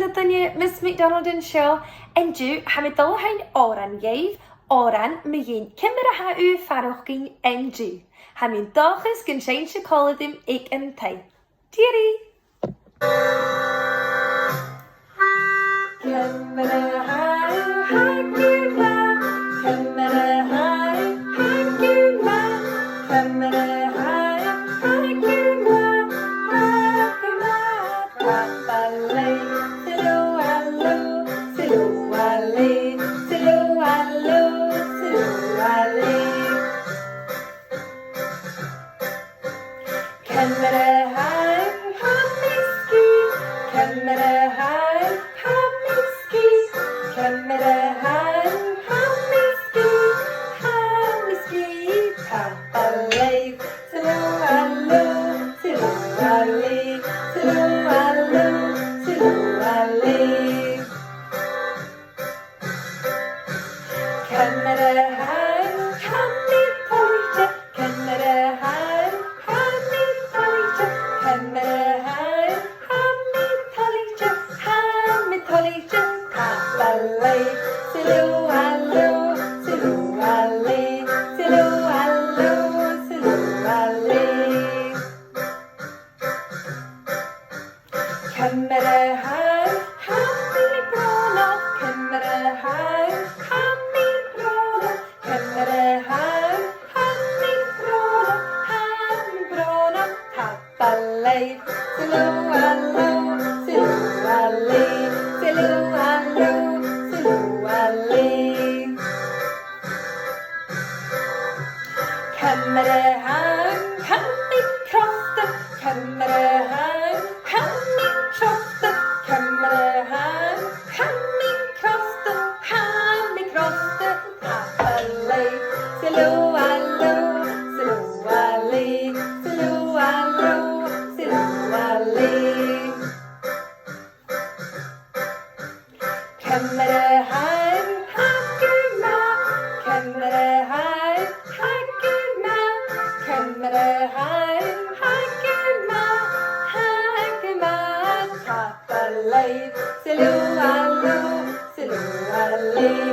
Faireachdainnean Miss McDonald and Shaw and do hamidol hein oran yev oran megin kimmer ha u farochgin and do hamin dochus gan change coladim ik and tai Deary Silly, silly,